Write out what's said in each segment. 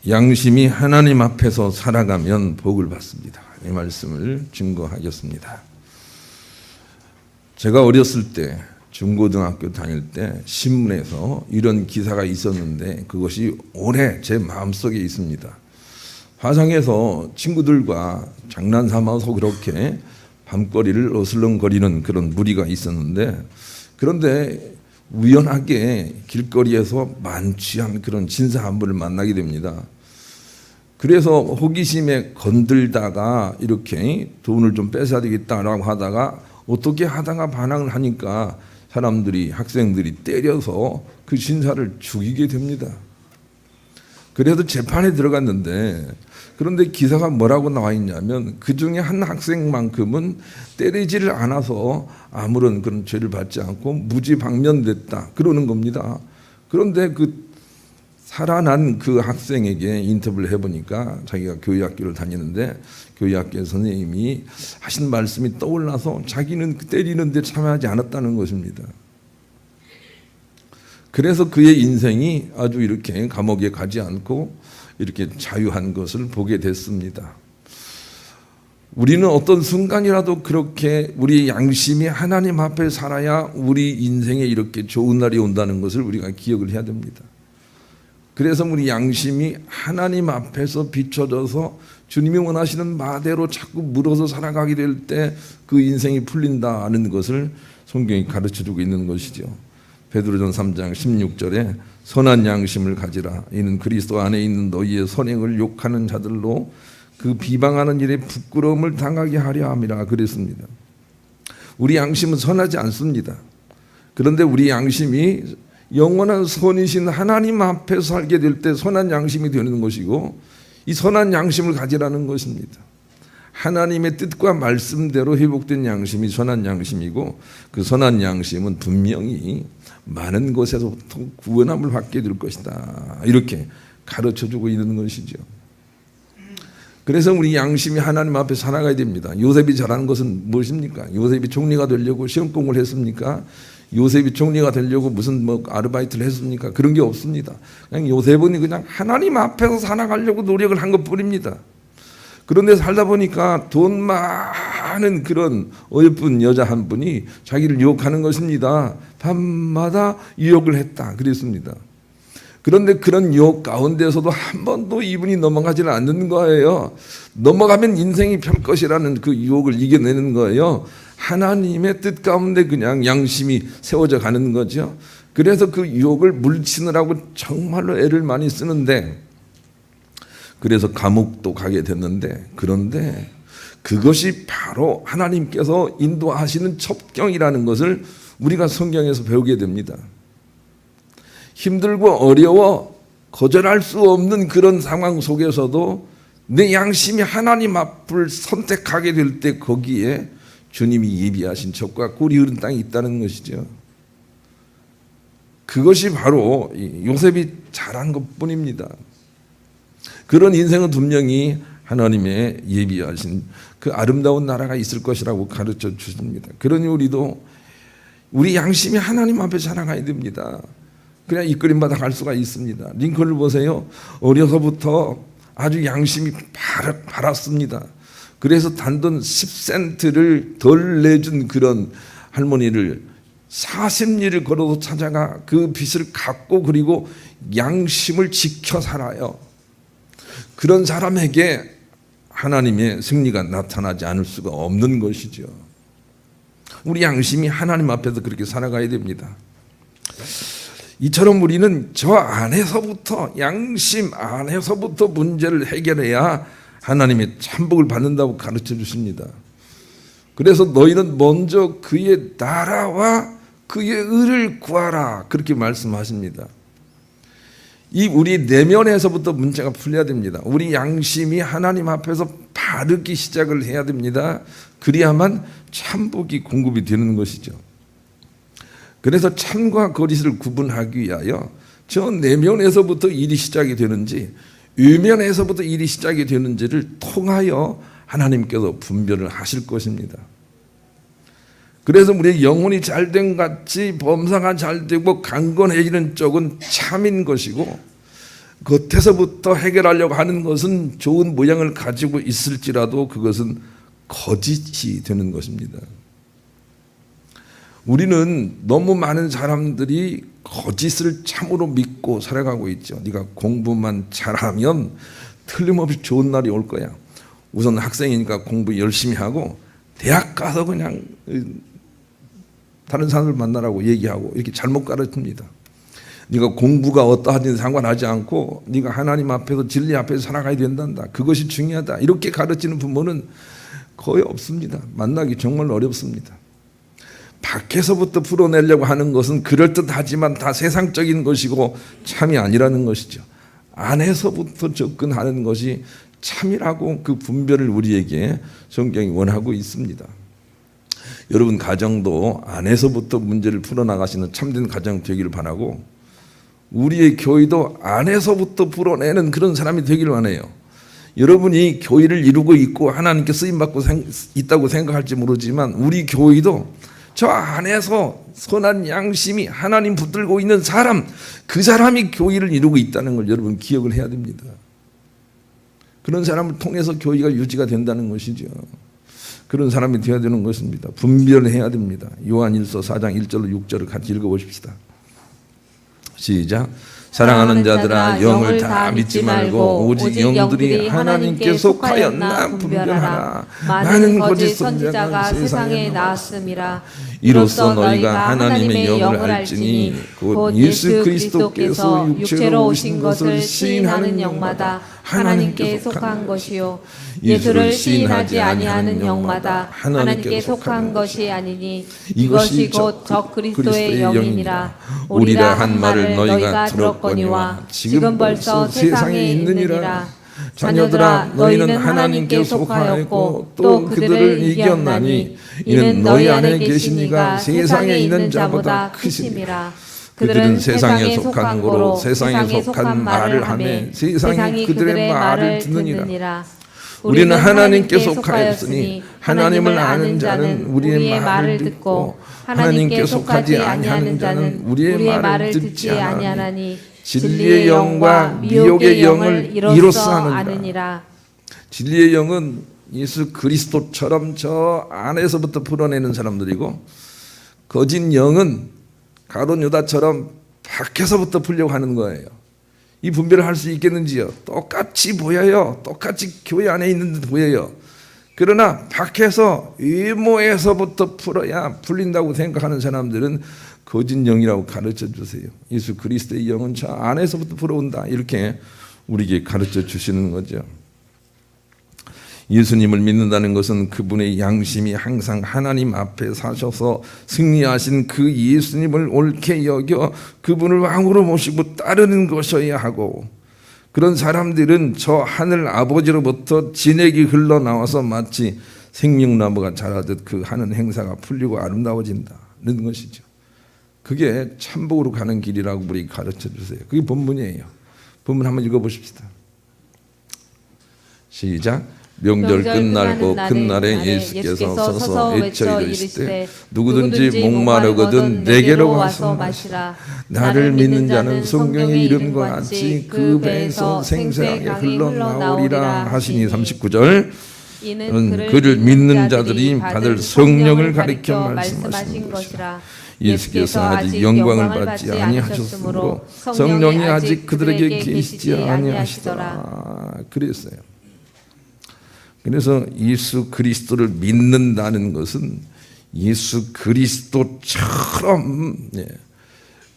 양심이 하나님 앞에서 살아가면 복을 받습니다. 이 말씀을 증거하겠습니다. 제가 어렸을 때 중고등학교 다닐 때 신문에서 이런 기사가 있었는데 그것이 오래 제 마음속에 있습니다. 화상에서 친구들과 장난 삼아서 그렇게 밤거리를 어슬렁거리는 그런 무리가 있었는데, 그런데 우연하게 길거리에서 만취한 그런 진사 한 분을 만나게 됩니다. 그래서 호기심에 건들다가 이렇게 돈을 좀 뺏어야 되겠다라고 하다가 어떻게 하다가 반항을 하니까 사람들이, 학생들이 때려서 그 신사를 죽이게 됩니다. 그래서 재판에 들어갔는데, 그런데 기사가 뭐라고 나와 있냐면 그 중에 한 학생만큼은 때리지를 않아서 아무런 그런 죄를 받지 않고 무지방면됐다 그러는 겁니다. 그런데 그 살아난 그 학생에게 인터뷰를 해보니까 자기가 교회학교를 다니는데 교회학교 선생님이 하신 말씀이 떠올라서 자기는 때리는데 참여하지 않았다는 것입니다. 그래서 그의 인생이 아주 이렇게 감옥에 가지 않고 이렇게 자유한 것을 보게 됐습니다. 우리는 어떤 순간이라도 그렇게 우리 양심이 하나님 앞에 살아야 우리 인생에 이렇게 좋은 날이 온다는 것을 우리가 기억을 해야 됩니다. 그래서 우리 양심이 하나님 앞에서 비춰져서 주님이 원하시는 바대로 자꾸 물어서 살아가게 될 때 그 인생이 풀린다는 것을 성경이 가르쳐주고 있는 것이죠. 베드로전서 3장 16절에 선한 양심을 가지라. 이는 그리스도 안에 있는 너희의 선행을 욕하는 자들로 그 비방하는 일에 부끄러움을 당하게 하려 함이라 그랬습니다. 우리 양심은 선하지 않습니다. 그런데 우리 양심이 영원한 선이신 하나님 앞에 살게 될 때 선한 양심이 되는 것이고, 이 선한 양심을 가지라는 것입니다. 하나님의 뜻과 말씀대로 회복된 양심이 선한 양심이고, 그 선한 양심은 분명히 많은 것에서부터 구원함을 받게 될 것이다, 이렇게 가르쳐주고 있는 것이죠. 그래서 우리 양심이 하나님 앞에 살아가야 됩니다. 요셉이 잘하는 것은 무엇입니까? 요셉이 총리가 되려고 시험 공부를 했습니까? 요셉이 총리가 되려고 무슨 아르바이트를 했습니까? 그런 게 없습니다. 그냥 요셉은 그냥 하나님 앞에서 살아가려고 노력을 한 것뿐입니다. 그런데 살다 보니까 돈 많은 그런 어여쁜 여자 한 분이 자기를 유혹하는 것입니다. 밤마다 유혹을 했다 그랬습니다. 그런데 그런 유혹 가운데서도 한 번도 이분이 넘어가지는 않는 거예요. 넘어가면 인생이 펼 것이라는 그 유혹을 이겨내는 거예요. 하나님의 뜻 가운데 그냥 양심이 세워져 가는 거죠. 그래서 그 유혹을 물리치느라고 정말로 애를 많이 쓰는데, 그래서 감옥도 가게 됐는데, 그런데 그것이 바로 하나님께서 인도하시는 첩경이라는 것을 우리가 성경에서 배우게 됩니다. 힘들고 어려워 거절할 수 없는 그런 상황 속에서도 내 양심이 하나님 앞을 선택하게 될 때 거기에 주님이 예비하신 첩과 꿀이 흐른 땅이 있다는 것이죠. 그것이 바로 요셉이 잘한 것뿐입니다. 그런 인생은 분명히 하나님의 예비하신 그 아름다운 나라가 있을 것이라고 가르쳐 주십니다. 그러니 우리도 우리 양심이 하나님 앞에 살아가야 됩니다. 그냥 이끌림받아 갈 수가 있습니다. 링컨을 보세요. 어려서부터 아주 양심이 바랐습니다. 그래서 단돈 10센트를 덜 내준 그런 할머니를 40리를 걸어서 찾아가 그 빚을 갚고, 그리고 양심을 지켜 살아요. 그런 사람에게 하나님의 승리가 나타나지 않을 수가 없는 것이죠. 우리 양심이 하나님 앞에서 그렇게 살아가야 됩니다. 이처럼 우리는 저 안에서부터, 양심 안에서부터 문제를 해결해야 하나님의 참복을 받는다고 가르쳐 주십니다. 그래서 너희는 먼저 그의 나라와 그의 의를 구하라, 그렇게 말씀하십니다. 이 우리 내면에서부터 문제가 풀려야 됩니다. 우리 양심이 하나님 앞에서 바르기 시작을 해야 됩니다. 그래야만 참복이 공급이 되는 것이죠. 그래서 참과 거짓을 구분하기 위하여 저 내면에서부터 일이 시작이 되는지 외면에서부터 일이 시작이 되는지를 통하여 하나님께서 분별을 하실 것입니다. 그래서 우리의 영혼이 잘된 같이 범사가 잘되고 강건해지는 쪽은 참인 것이고, 겉에서부터 해결하려고 하는 것은 좋은 모양을 가지고 있을지라도 그것은 거짓이 되는 것입니다. 우리는 너무 많은 사람들이 거짓을 참으로 믿고 살아가고 있죠. 네가 공부만 잘하면 틀림없이 좋은 날이 올 거야. 우선 학생이니까 공부 열심히 하고 대학 가서 그냥 다른 사람을 만나라고 얘기하고 이렇게 잘못 가르칩니다. 네가 공부가 어떠하든지 상관하지 않고 네가 하나님 앞에서 진리 앞에서 살아가야 된단다. 그것이 중요하다. 이렇게 가르치는 부모는 거의 없습니다. 만나기 정말 어렵습니다. 밖에서부터 풀어내려고 하는 것은 그럴듯하지만 다 세상적인 것이고 참이 아니라는 것이죠. 안에서부터 접근하는 것이 참이라고 그 분별을 우리에게 성경이 원하고 있습니다. 여러분 가정도 안에서부터 문제를 풀어나가시는 참된 가정 되기를 바라고 우리의 교회도 안에서부터 풀어내는 그런 사람이 되기를 원해요. 여러분이 교회를 이루고 있고 하나님께 쓰임받고 있다고 생각할지 모르지만 우리 교회도 저 안에서 선한 양심이 하나님 붙들고 있는 사람, 그 사람이 교회를 이루고 있다는 걸 여러분 기억을 해야 됩니다. 그런 사람을 통해서 교회가 유지가 된다는 것이죠. 그런 사람이 되어야 되는 것입니다. 분별해야 됩니다. 요한일서 4장 1절로 6절을 같이 읽어보십시다. 시작. 사랑하는 자들아 영을 다 믿지 말고 오직 영들이 하나님께 속하였나 분별하라. 많은 거짓 선지자가 세상에 나왔음이라. 이로써 너희가 하나님의 영을 알지니 곧 예수 그리스도께서 육체로 오신 것을 시인하는 영마다 하나님께 속한 것이요 예수를 시인하지 아니하는 영마다 하나님께 속한 것이 아니니 이것이 곧 적 그리스도의 영이니라. 우리가 한 말을 너희가 들었거니와 지금 벌써 세상에 있느니라. 자녀들아 너희는 하나님께 속하였고 또 그들을 이겼나니 이는 너희 안에 계시니가 세상에 있는 자보다 크심이라. 그들은 세상에 속한 거로 세상에 속한 말을 하매 세상이 그들의 말을 듣느니라. 우리는 하나님께 속하였으니 하나님을 아는 자는 우리의 말을 듣고 하나님께 속하지 아니하는 자는 우리의 말을 듣지 아니하나니 진리의 영과 미혹의 영을 이로써 아느니라. 진리의 영은 예수 그리스도처럼 저 안에서부터 풀어내는 사람들이고 거짓 영은 가룟 유다처럼 밖에서부터 풀려고 하는 거예요. 이 분별을 할 수 있겠는지요? 똑같이 보여요. 똑같이 교회 안에 있는 듯 보여요. 그러나 밖에서 외모에서부터 풀어야 풀린다고 생각하는 사람들은 거짓 영이라고 가르쳐 주세요. 예수 그리스도의 영은 저 안에서부터 풀어온다. 이렇게 우리에게 가르쳐 주시는 거죠. 예수님을 믿는다는 것은 그분의 양심이 항상 하나님 앞에 사셔서 승리하신 그 예수님을 옳게 여겨 그분을 왕으로 모시고 따르는 것이어야 하고 그런 사람들은 저 하늘 아버지로부터 진액이 흘러나와서 마치 생명나무가 자라듯 그 하는 행사가 풀리고 아름다워진다는 것이죠. 그게 참복으로 가는 길이라고 우리 가르쳐 주세요. 그게 본문이에요. 본문 한번 읽어보십시다. 시작. 명절 끝날고 큰 날에 예수께서 서서 외쳐 이르시되 누구든지 목마르거든 내게로 와서 마시라. 나를 믿는 자는 성경의 이름과 같이 그 배에서 생수의 강이 흘러나오리라 하시니 39절. 이는 그를 믿는 자들이 받을 성령을 가리켜 말씀하신 것이라. 예수께서 아직 영광을 받지 아니하셨으므로 성령이 아직 그들에게 계시지 아니하시더라. 그랬어요. 그래서 예수 그리스도를 믿는다는 것은 예수 그리스도처럼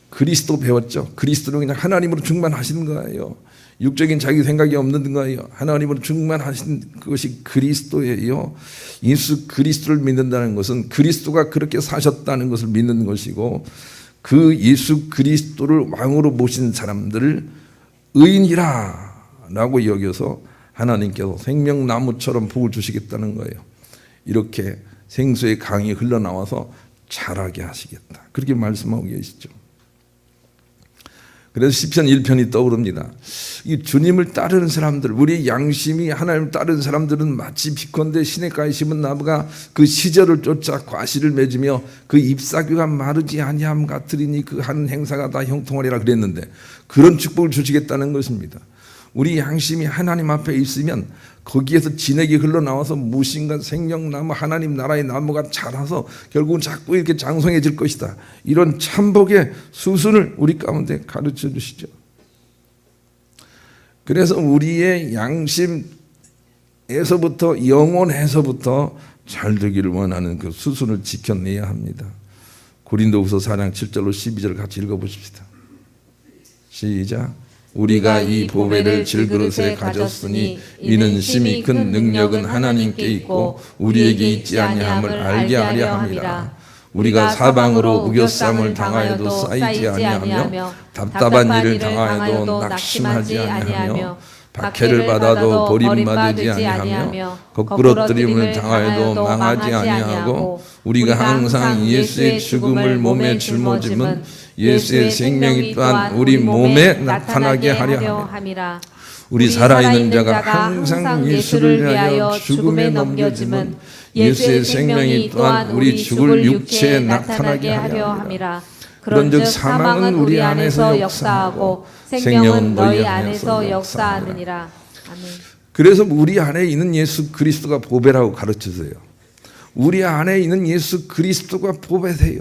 그리스도 배웠죠. 그리스도는 그냥 하나님으로 충만하신 거예요. 육적인 자기 생각이 없는 거예요. 하나님으로 충만하신 것이 그리스도예요. 예수 그리스도를 믿는다는 것은 그리스도가 그렇게 사셨다는 것을 믿는 것이고 그 예수 그리스도를 왕으로 모신 사람들을 의인이라 라고 여겨서 하나님께서 생명나무처럼 복을 주시겠다는 거예요. 이렇게 생수의 강이 흘러나와서 자라게 하시겠다. 그렇게 말씀하고 계시죠. 그래서 시편 1편이 떠오릅니다. 이 주님을 따르는 사람들, 우리 양심이 하나님을 따르는 사람들은 마치 비컨대 시냇가에 심은 나무가 그 시절을 쫓아 과실을 맺으며 그 잎사귀가 마르지 아니함 같으리니 그 하는 행사가 다 형통하리라 그랬는데, 그런 축복을 주시겠다는 것입니다. 우리 양심이 하나님 앞에 있으면 거기에서 진액이 흘러나와서 무신과 생명나무, 하나님 나라의 나무가 자라서 결국은 자꾸 이렇게 장성해질 것이다. 이런 참복의 수순을 우리 가운데 가르쳐 주시죠. 그래서 우리의 양심에서부터, 영혼에서부터 잘 되기를 원하는 그 수순을 지켜내야 합니다. 고린도후서 4장 7절로 12절 같이 읽어보십시다. 시작. 우리가 이 보배를 질그릇에 가졌으니 이는 심히 큰 능력은 하나님께 있고 우리에게 있지 아니함을 알게 하려 함이라. 우리가 사방으로 우겨쌈을 당하여도 쌓이지 아니하며 답답한 일을 당하여도 낙심하지 아니하며 박해를 받아도 버림받지 아니하며 거꾸러뜨림을 당하여도 망하지 아니하고 우리가 항상 예수의 죽음을 몸에 짊어짐은 예수의 생명이 또한 우리 몸에 나타나게 하려 함이라. 우리 살아있는 자가 항상 예수를 위하여 죽음에 넘겨짐은 예수의 생명이 또한 우리 죽을 육체에 나타나게 하려 함이라. 그런즉 사망은 우리 안에서 역사하고 생명은 너희 안에서 역사하느니라. 아멘. 그래서 우리 안에 있는 예수 그리스도가 보배라고 가르치세요. 우리 안에 있는 예수 그리스도가 보배세요.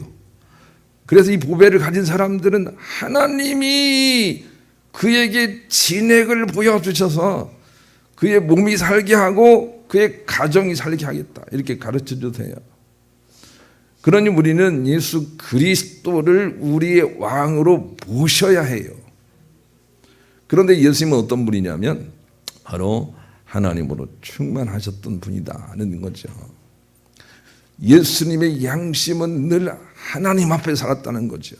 그래서 이 보배를 가진 사람들은 하나님이 그에게 진액을 보여주셔서 그의 몸이 살게 하고 그의 가정이 살게 하겠다, 이렇게 가르쳐 주세요. 그러니 우리는 예수 그리스도를 우리의 왕으로 모셔야 해요. 그런데 예수님은 어떤 분이냐면 바로 하나님으로 충만하셨던 분이다는 거죠. 예수님의 양심은 늘 하나님 앞에 살았다는 거죠.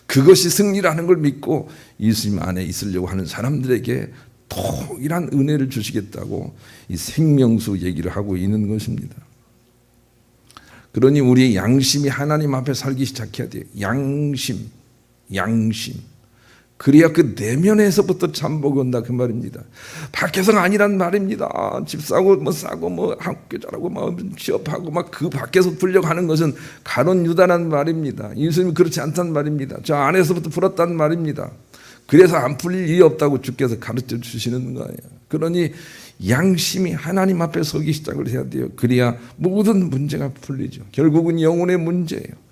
그것이 승리라는 걸 믿고 예수님 안에 있으려고 하는 사람들에게 동일한 은혜를 주시겠다고 이 생명수 얘기를 하고 있는 것입니다. 그러니 우리의 양심이 하나님 앞에 살기 시작해야 돼요. 양심. 그래야 그 내면에서부터 참복이 온다, 그 말입니다. 밖에서가 아니란 말입니다. 집 사고 뭐 싸고 뭐 학교 잘하고 막 취업하고 막 그 밖에서 풀려고 하는 것은 가론 유다란 말입니다. 예수님이 그렇지 않단 말입니다. 저 안에서부터 풀었단 말입니다. 그래서 안 풀릴 일이 없다고 주께서 가르쳐 주시는 거예요. 그러니 양심이 하나님 앞에 서기 시작을 해야 돼요. 그래야 모든 문제가 풀리죠. 결국은 영혼의 문제예요.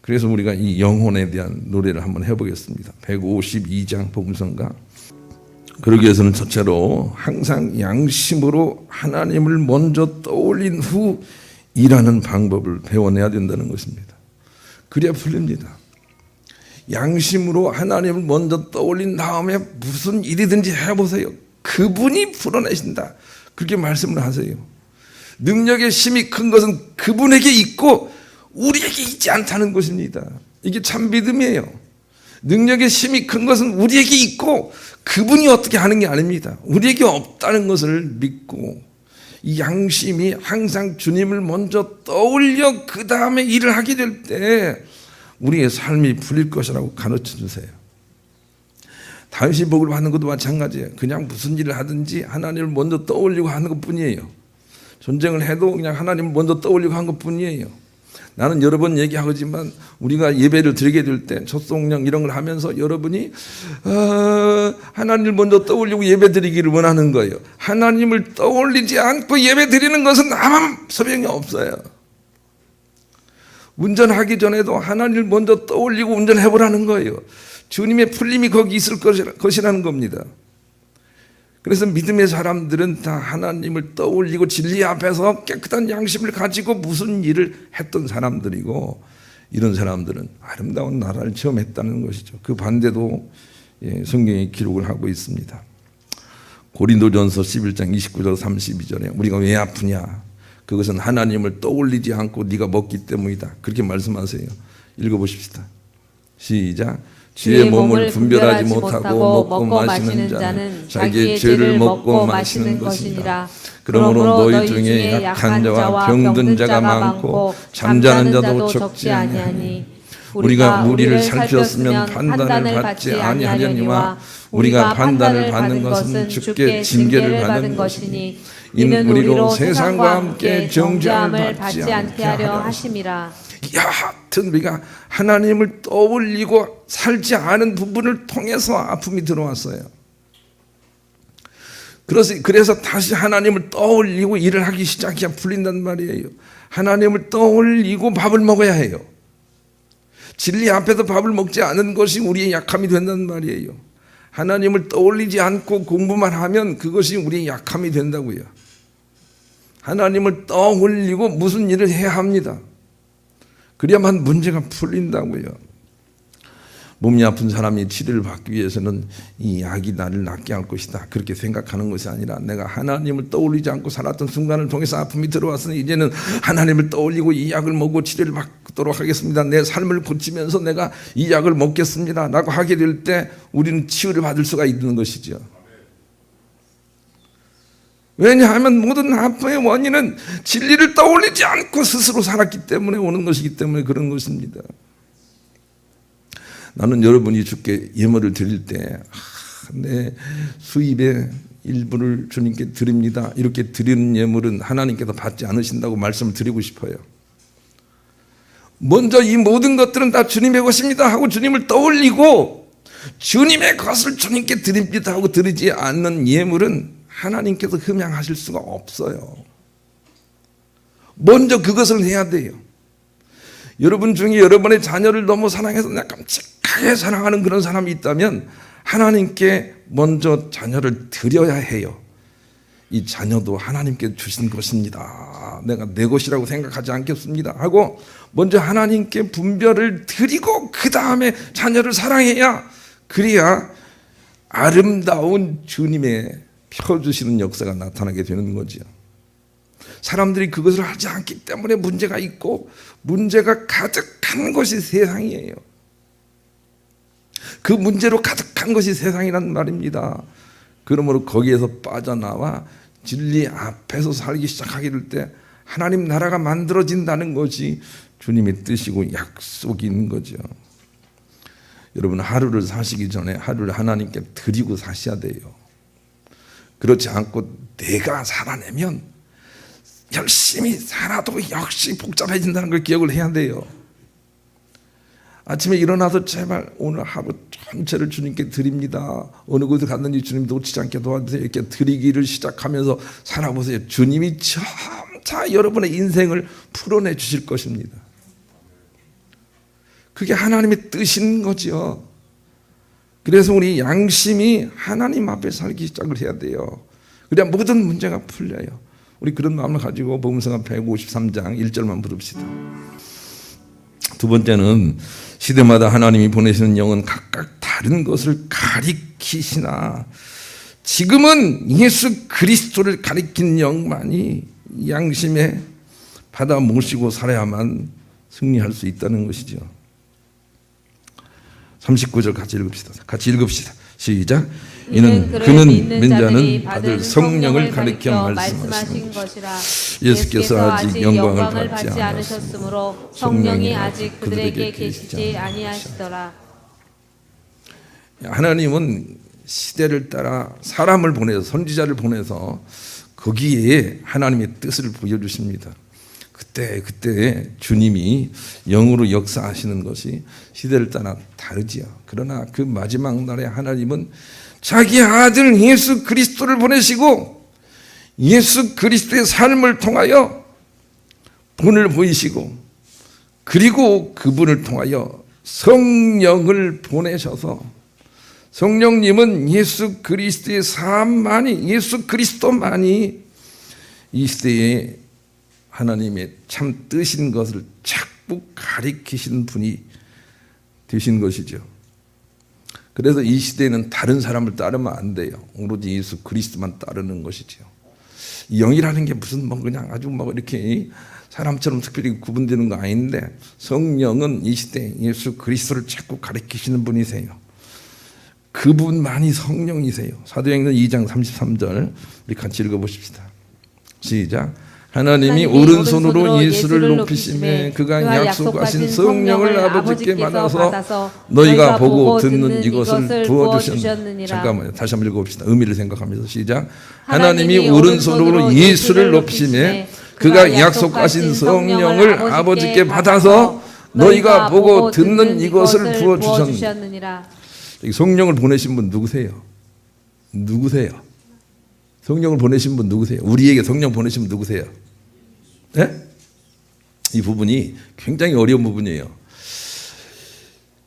그래서 우리가 이 영혼에 대한 노래를 한번 해보겠습니다. 152장 복음성가. 그러기 위해서는 첫째로 항상 양심으로 하나님을 먼저 떠올린 후 일하는 방법을 배워내야 된다는 것입니다. 그래야 풀립니다. 양심으로 하나님을 먼저 떠올린 다음에 무슨 일이든지 해보세요. 그분이 풀어내신다, 그렇게 말씀을 하세요. 능력의 힘이 큰 것은 그분에게 있고 우리에게 있지 않다는 것입니다. 이게 참 믿음이에요. 능력의 힘이 큰 것은 우리에게 있고 그분이 어떻게 하는 게 아닙니다. 우리에게 없다는 것을 믿고 이 양심이 항상 주님을 먼저 떠올려 그 다음에 일을 하게 될 때 우리의 삶이 풀릴 것이라고 가르쳐 주세요. 다윗이 복을 받는 것도 마찬가지예요. 그냥 무슨 일을 하든지 하나님을 먼저 떠올리고 하는 것뿐이에요. 전쟁을 해도 그냥 하나님을 먼저 떠올리고 한 것뿐이에요. 나는 여러 번 얘기하지만 우리가 예배를 드리게 될 때 첫송령 이런 걸 하면서 여러분이 하나님을 먼저 떠올리고 예배 드리기를 원하는 거예요. 하나님을 떠올리지 않고 예배 드리는 것은 아무 소용이 없어요. 운전하기 전에도 하나님을 먼저 떠올리고 운전해보라는 거예요. 주님의 풀림이 거기 있을 것이라는 겁니다. 그래서 믿음의 사람들은 다 하나님을 떠올리고 진리 앞에서 깨끗한 양심을 가지고 무슨 일을 했던 사람들이고, 이런 사람들은 아름다운 나라를 체험했다는 것이죠. 그 반대도 성경에 기록을 하고 있습니다. 고린도전서 11장 29절 32절에 우리가 왜 아프냐, 그것은 하나님을 떠올리지 않고 네가 먹기 때문이다, 그렇게 말씀하세요. 읽어보십시다. 시작. 주의 몸을 분별하지 못하고 먹고 마시는 자는 자기의 죄를 먹고 마시는 것이니라. 그러므로 너희 중에 약한 자와 병든 자가 많고 잠자는 자도 적지 아니하니 우리가 무리를 살폈으면 판단을 받지 아니하려니와 우리가 판단을 받는 것은 주께 징계를 받는 것이니 이는 우리로 세상과 함께 정죄함을 받지 않게 하려 하심이라. 여하튼 우리가 하나님을 떠올리고 살지 않은 부분을 통해서 아픔이 들어왔어요. 그래서 다시 하나님을 떠올리고 일을 하기 시작해야 풀린단 말이에요. 하나님을 떠올리고 밥을 먹어야 해요. 진리 앞에서 밥을 먹지 않은 것이 우리의 약함이 된단 말이에요. 하나님을 떠올리지 않고 공부만 하면 그것이 우리의 약함이 된다고요. 하나님을 떠올리고 무슨 일을 해야 합니다. 그래야만 문제가 풀린다고요. 몸이 아픈 사람이 치료를 받기 위해서는 이 약이 나를 낫게 할 것이다, 그렇게 생각하는 것이 아니라 내가 하나님을 떠올리지 않고 살았던 순간을 통해서 아픔이 들어왔으니 이제는 하나님을 떠올리고 이 약을 먹고 치료를 받도록 하겠습니다, 내 삶을 고치면서 내가 이 약을 먹겠습니다 라고 하게 될 때 우리는 치유를 받을 수가 있는 것이죠. 왜냐하면 모든 아픔의 원인은 진리를 떠올리지 않고 스스로 살았기 때문에 오는 것이기 때문에 그런 것입니다. 나는 여러분이 주께 예물을 드릴 때 내 수입의 일부를 주님께 드립니다, 이렇게 드리는 예물은 하나님께서 받지 않으신다고 말씀을 드리고 싶어요. 먼저 이 모든 것들은 다 주님의 것입니다 하고 주님을 떠올리고 주님의 것을 주님께 드립니다 하고 드리지 않는 예물은 하나님께서 흠양하실 수가 없어요. 먼저 그것을 해야 돼요. 여러분 중에 여러분의 자녀를 너무 사랑해서 내가 깜찍하게 사랑하는 그런 사람이 있다면 하나님께 먼저 자녀를 드려야 해요. 이 자녀도 하나님께 주신 것입니다, 내가 내 것이라고 생각하지 않겠습니다 하고 먼저 하나님께 분별을 드리고 그 다음에 자녀를 사랑해야, 그래야 아름다운 주님의 펴주시는 역사가 나타나게 되는 거죠. 사람들이 그것을 하지 않기 때문에 문제가 있고 문제가 가득한 것이 세상이에요. 그 문제로 가득한 것이 세상이란 말입니다. 그러므로 거기에서 빠져나와 진리 앞에서 살기 시작하게 될 때 하나님 나라가 만들어진다는 것이 주님의 뜻이고 약속인 거죠. 여러분, 하루를 사시기 전에 하루를 하나님께 드리고 사셔야 돼요. 그렇지 않고 내가 살아내면 열심히 살아도 역시 복잡해진다는 걸 기억을 해야 돼요. 아침에 일어나서 제발 오늘 하루 전체를 주님께 드립니다, 어느 곳에 갔는지 주님 놓치지 않게 도와주세요, 이렇게 드리기를 시작하면서 살아보세요. 주님이 점차 여러분의 인생을 풀어내 주실 것입니다. 그게 하나님의 뜻인 거죠. 그래서 우리 양심이 하나님 앞에 살기 시작을 해야 돼요. 그래야 모든 문제가 풀려요. 우리 그런 마음을 가지고 복음서가 153장 1절만 부릅시다. 두 번째는 시대마다 하나님이 보내시는 영은 각각 다른 것을 가리키시나 지금은 예수 그리스도를 가리킨 영만이 양심에 받아 모시고 살아야만 승리할 수 있다는 것이죠. 39절 같이 읽읍시다. 시작. 이는 그는 믿는 자는 받을 성령을 가리켜 말씀하신 것이라. 예수께서 아직 영광을 받지 않으셨으므로 성령이 아직 그들에게 계시지 아니하시더라. 하나님은 시대를 따라 사람을 보내서, 선지자를 보내서 거기에 하나님의 뜻을 보여주십니다. 그때 주님이 영으로 역사하시는 것이 시대를 따라 다르지요. 그러나 그 마지막 날에 하나님은 자기 아들 예수 그리스도를 보내시고 예수 그리스도의 삶을 통하여 본을 보이시고 그리고 그분을 통하여 성령을 보내셔서, 성령님은 예수 그리스도의 삶만이, 예수 그리스도만이 이 시대에 하나님의 참 뜻인 것을 자꾸 가리키신 분이 되신 것이죠. 그래서 이 시대에는 다른 사람을 따르면 안 돼요. 오로지 예수 그리스도만 따르는 것이죠. 영이라는 게 무슨 뭐 그냥 아주 뭐 이렇게 사람처럼 특별히 구분되는 거 아닌데, 성령은 이 시대에 예수 그리스도를 자꾸 가리키시는 분이세요. 그분만이 성령이세요. 사도행전 2장 33절 우리 같이 읽어보십시다. 시작. 하나님이 오른손으로 예수를 높이시매 그가 약속하신 성령을 아버지께 받아서 너희가 보고 듣는 이것을 부어주셨느니라. 잠깐만요. 다시 한번 읽어봅시다. 의미를 생각하면서 시작. 하나님이 오른손으로 예수를 높이시매 그가 약속하신 성령을 아버지께 받아서 너희가 보고 듣는 이것을 부어주셨느니라. 성령을 보내신 분 누구세요? 누구세요? 성령을 보내신 분 누구세요? 우리에게 성령 보내신 분 누구세요? 네? 이 부분이 굉장히 어려운 부분이에요.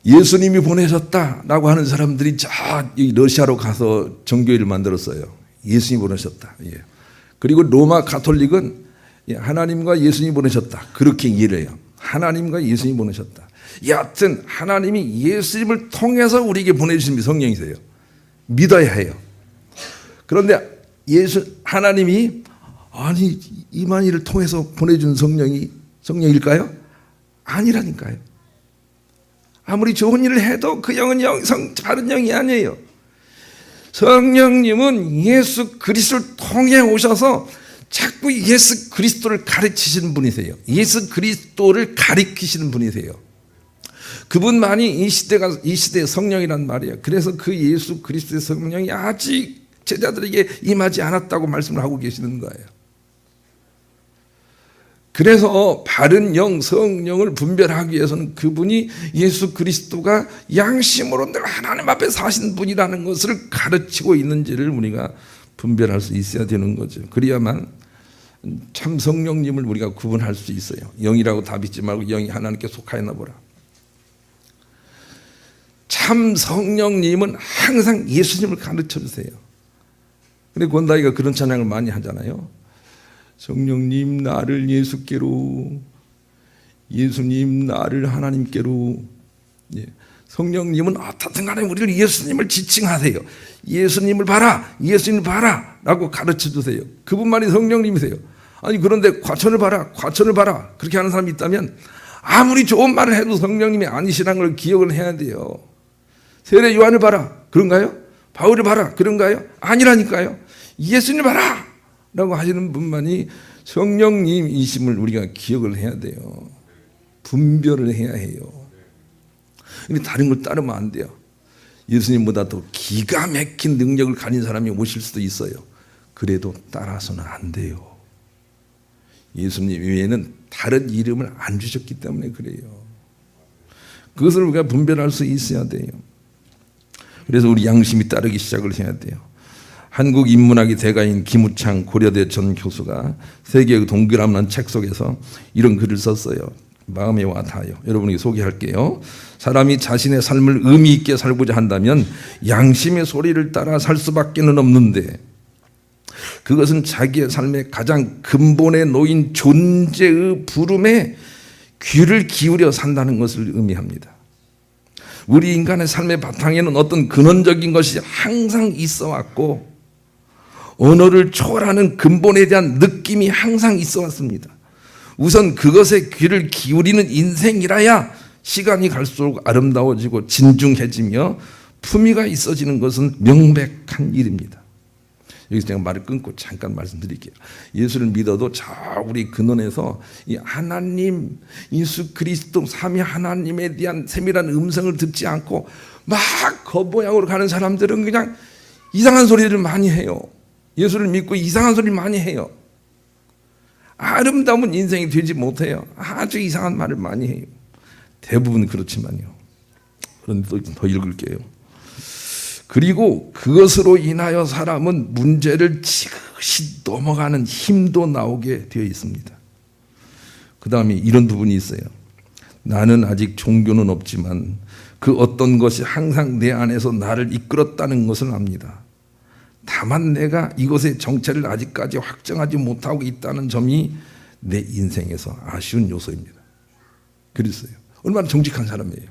예수님이 보내셨다라고 하는 사람들이 저 러시아로 가서 정교회를 만들었어요. 예수님이 보내셨다. 예. 그리고 로마 가톨릭은 하나님과 예수님이 보내셨다. 그렇게 이해를 해요. 하나님과 예수님이 보내셨다. 여하튼 하나님이 예수님을 통해서 우리에게 보내주신 성령이세요. 믿어야 해요. 그런데 하나님이 아니 이만희를 통해서 보내준 성령일까요? 아니라니까요. 아무리 좋은 일을 해도 그 영은 바른 영이 아니에요. 성령님은 예수 그리스도를 통해 오셔서 자꾸 예수 그리스도를 가르치시는 분이세요. 예수 그리스도를 가리키시는 분이세요. 그분만이 이 시대의 성령이란 말이에요. 그래서 그 예수 그리스도의 성령이 아직 제자들에게 임하지 않았다고 말씀을 하고 계시는 거예요. 그래서 바른 영, 성령을 분별하기 위해서는 그분이 예수 그리스도가 양심으로 늘 하나님 앞에 사신 분이라는 것을 가르치고 있는지를 우리가 분별할 수 있어야 되는 거죠. 그래야만 참 성령님을 우리가 구분할 수 있어요. 영이라고 다 믿지 말고 영이 하나님께 속하였나 보라. 참 성령님은 항상 예수님을 가르쳐 주세요. 근데 권다이가 그런 찬양을 많이 하잖아요. 성령님 나를 예수께로, 예수님 나를 하나님께로. 예. 성령님은 어떻든 간에 우리를 예수님을 지칭하세요. 예수님을 봐라, 예수님을 봐라 라고 가르쳐 주세요. 그분만이 성령님이세요. 아니 그런데 과천을 봐라, 과천을 봐라 그렇게 하는 사람이 있다면 아무리 좋은 말을 해도 성령님이 아니시라는 걸 기억을 해야 돼요. 세례 요한을 봐라 그런가요? 바울을 봐라 그런가요? 아니라니까요. 예수님을 봐라 라고 하시는 분만이 성령님이심을 우리가 기억을 해야 돼요. 분별을 해야 해요. 근데 다른 걸 따르면 안 돼요. 예수님보다 더 기가 막힌 능력을 가진 사람이 오실 수도 있어요. 그래도 따라서는 안 돼요. 예수님 외에는 다른 이름을 안 주셨기 때문에 그래요. 그것을 우리가 분별할 수 있어야 돼요. 그래서 우리 양심이 따르기 시작을 해야 돼요. 한국 인문학의 대가인 김우창 고려대 전 교수가 세계의 동그라미라는 책 속에서 이런 글을 썼어요. 마음에 와 닿아요. 여러분에게 소개할게요. 사람이 자신의 삶을 의미 있게 살고자 한다면 양심의 소리를 따라 살 수밖에는 없는데 그것은 자기의 삶의 가장 근본에 놓인 존재의 부름에 귀를 기울여 산다는 것을 의미합니다. 우리 인간의 삶의 바탕에는 어떤 근원적인 것이 항상 있어 왔고 언어를 초월하는 근본에 대한 느낌이 항상 있어 왔습니다. 우선 그것에 귀를 기울이는 인생이라야 시간이 갈수록 아름다워지고 진중해지며 품위가 있어지는 것은 명백한 일입니다. 여기서 제가 말을 끊고 잠깐 말씀드릴게요. 예수를 믿어도 저 우리 근원에서 이 하나님, 예수 그리스도 삼위 하나님에 대한 세밀한 음성을 듣지 않고 막 겉모양으로 가는 사람들은 그냥 이상한 소리를 많이 해요. 예수를 믿고 이상한 소리를 많이 해요. 아름다운 인생이 되지 못해요. 아주 이상한 말을 많이 해요. 대부분 그렇지만요. 그런데 또 더 읽을게요. 그리고 그것으로 인하여 사람은 문제를 지그시 넘어가는 힘도 나오게 되어 있습니다. 그 다음에 이런 부분이 있어요. 나는 아직 종교는 없지만 그 어떤 것이 항상 내 안에서 나를 이끌었다는 것을 압니다. 다만 내가 이것의 정체를 아직까지 확정하지 못하고 있다는 점이 내 인생에서 아쉬운 요소입니다. 그랬어요. 얼마나 정직한 사람이에요.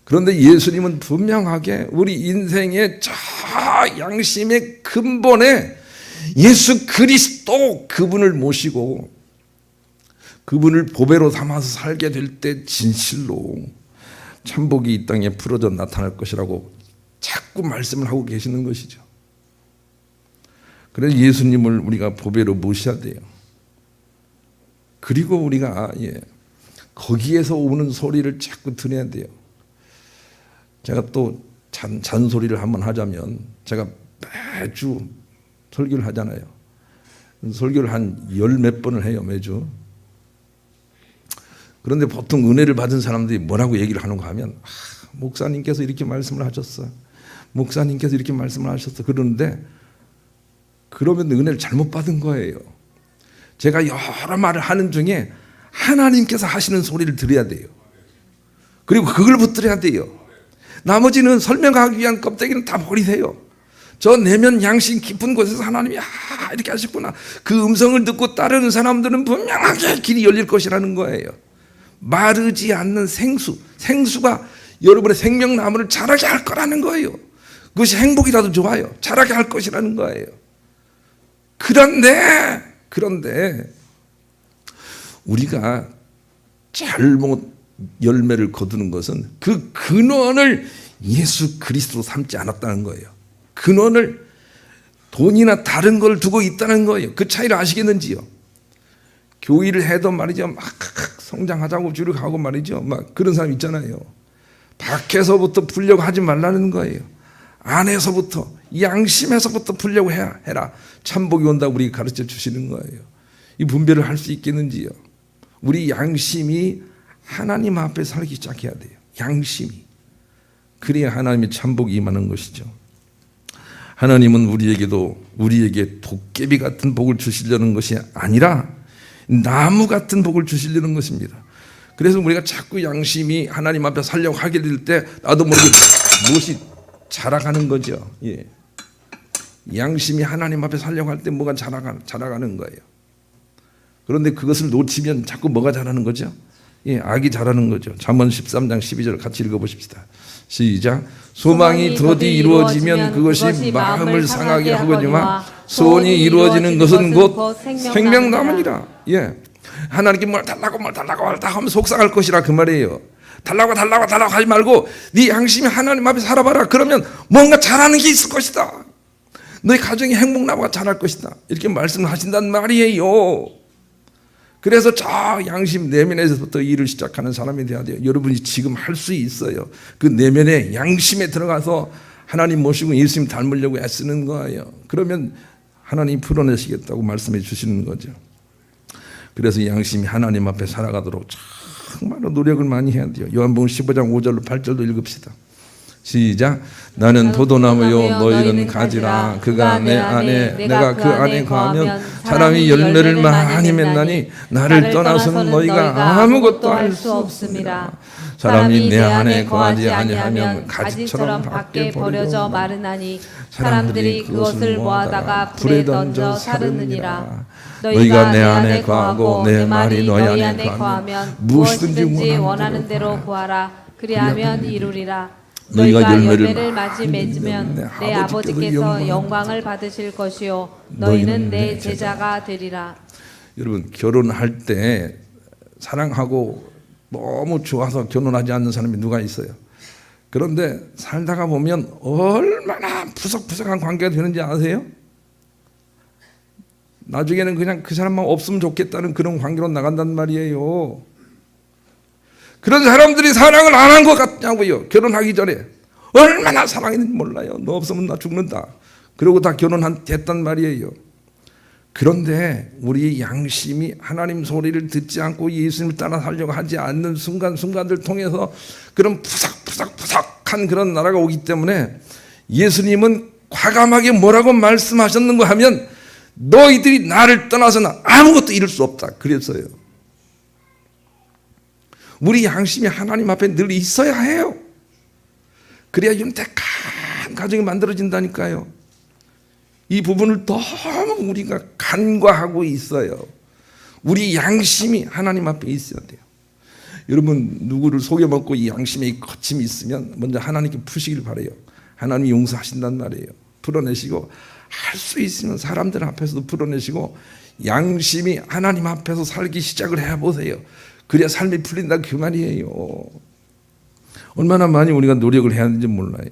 그런데 예수님은 분명하게 우리 인생의 저 양심의 근본에 예수 그리스도 그분을 모시고 그분을 보배로 삼아서 살게 될 때 진실로 천복이 이 땅에 풀어져 나타날 것이라고 자꾸 말씀을 하고 계시는 것이죠. 그래서 예수님을 우리가 보배로 모셔야 돼요. 그리고 우리가 거기에서 오는 소리를 자꾸 들어야 돼요. 제가 또 잔소리를 한번 하자면, 제가 매주 설교를 하잖아요. 설교를 한 10몇 번을 해요, 매주. 그런데 보통 은혜를 받은 사람들이 뭐라고 얘기를 하는가 하면, 목사님께서 이렇게 말씀을 하셨어, 목사님께서 이렇게 말씀을 하셨어, 그러는데 그러면 은혜를 잘못 받은 거예요. 제가 여러 말을 하는 중에 하나님께서 하시는 소리를 들어야 돼요. 그리고 그걸 붙들어야 돼요. 나머지는 설명하기 위한 껍데기는 다 버리세요. 저 내면 양심 깊은 곳에서 하나님이 이렇게 하셨구나, 그 음성을 듣고 따르는 사람들은 분명하게 길이 열릴 것이라는 거예요. 마르지 않는 생수가 여러분의 생명나무를 자라게 할 거라는 거예요. 그것이 행복이라도 좋아요. 자라게 할 것이라는 거예요. 그런데 우리가 잘못 열매를 거두는 것은 그 근원을 예수 그리스도로 삼지 않았다는 거예요. 근원을 돈이나 다른 걸 두고 있다는 거예요. 그 차이를 아시겠는지요? 교회를 해도 말이죠, 막 성장하자고 주력하고 말이죠, 막 그런 사람 있잖아요. 밖에서부터 풀려고 하지 말라는 거예요. 안에서부터, 양심에서부터 풀려고 해라. 참복이 온다고 우리 가르쳐 주시는 거예요. 이 분별을 할 수 있겠는지요? 우리 양심이 하나님 앞에 살기 시작해야 돼요. 양심이. 그래야 하나님의 참복이 임하는 것이죠. 하나님은 우리에게 도깨비 같은 복을 주시려는 것이 아니라 나무 같은 복을 주시려는 것입니다. 그래서 우리가 자꾸 양심이 하나님 앞에 살려고 하게 될 때 나도 모르게 무엇이 자라가는 거죠. 양심이 하나님 앞에 살려고 할 때 뭐가 자라가는 거예요. 그런데 그것을 놓치면 자꾸 뭐가 자라는 거죠? 악이 자라는 거죠. 잠언 13장 12절 같이 읽어보십시다. 시작. 소망이 더디 이루어지면 그것이 마음을 상하게 하거니와 소원이 이루어지는 것은 곧 생명나무니라. 하나님께 뭘 달라고 하면 속상할 것이라 그 말이에요. 달라고 하지 말고 네 양심이 하나님 앞에 살아봐라. 그러면 뭔가 잘하는 게 있을 것이다. 너희 가정이 행복나무가 자랄 것이다. 이렇게 말씀을 하신단 말이에요. 그래서 저 양심 내면에서부터 일을 시작하는 사람이 돼야 돼요. 여러분이 지금 할 수 있어요. 그 내면에 양심에 들어가서 하나님 모시고 예수님 닮으려고 애쓰는 거예요. 그러면 하나님 풀어내시겠다고 말씀해 주시는 거죠. 그래서 양심이 하나님 앞에 살아가도록 정말로 노력을 많이 해야 돼요. 요한복음 15장 5절로 8절도 읽읍시다. 시작. 나는 포도나무요 너희는 가지라. 그가 내 안에 내가 그 안에 거하면 사람이 열매를 많이 맺나니 나를 떠나서는 너희가 아무것도 할 수 없습니다. 사람이 내 안에 거하지 아니하면 가지처럼 밖에 버려져 마르나니 사람들이 그것을 모아다가 불에 던져 사르느니라. 너희가 내 안에 거하고 내 말이 너희 안에 거하면 무엇이든지 원하는 대로 구하라. 그리하면 이루리라. 너희가 열매를 많이 맺으면 내 아버지께서 영광을 받으실 것이요 너희는 내 제자가 되리라. 여러분, 결혼할 때 사랑하고 너무 좋아서 결혼하지 않는 사람이 누가 있어요? 그런데 살다가 보면 얼마나 푸석푸석한 관계가 되는지 아세요? 나중에는 그냥 그 사람만 없으면 좋겠다는 그런 관계로 나간단 말이에요. 그런 사람들이 사랑을 안 한 것 같냐고요. 결혼하기 전에 얼마나 사랑했는지 몰라요. 너 없으면 나 죽는다. 그러고 다 결혼했단 말이에요. 그런데 우리 양심이 하나님 소리를 듣지 않고 예수님을 따라 살려고 하지 않는 순간순간들 통해서 그런 푸석푸석한 그런 나라가 오기 때문에 예수님은 과감하게 뭐라고 말씀하셨는가 하면 너희들이 나를 떠나서는 아무것도 이룰 수 없다 그랬어요. 우리 양심이 하나님 앞에 늘 있어야 해요. 그래야 윤택한 가정이 만들어진다니까요. 이 부분을 너무 우리가 간과하고 있어요. 우리 양심이 하나님 앞에 있어야 돼요. 여러분, 누구를 속여먹고 이 양심에 거침이 있으면 먼저 하나님께 푸시길 바라요. 하나님이 용서하신단 말이에요. 풀어내시고, 할 수 있으면 사람들 앞에서도 풀어내시고, 양심이 하나님 앞에서 살기 시작을 해보세요. 그래야 삶이 풀린다 그 말이에요. 얼마나 많이 우리가 노력을 해야 하는지 몰라요.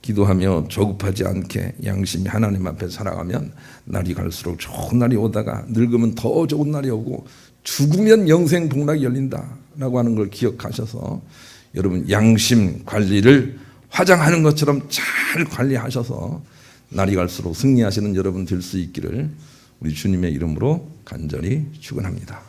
기도하며 조급하지 않게 양심이 하나님 앞에 살아가면 날이 갈수록 좋은 날이 오다가 늙으면 더 좋은 날이 오고 죽으면 영생 복락이 열린다라고 하는 걸 기억하셔서 여러분 양심 관리를 화장하는 것처럼 잘 관리하셔서 날이 갈수록 승리하시는 여러분 될 수 있기를 우리 주님의 이름으로 간절히 축원합니다.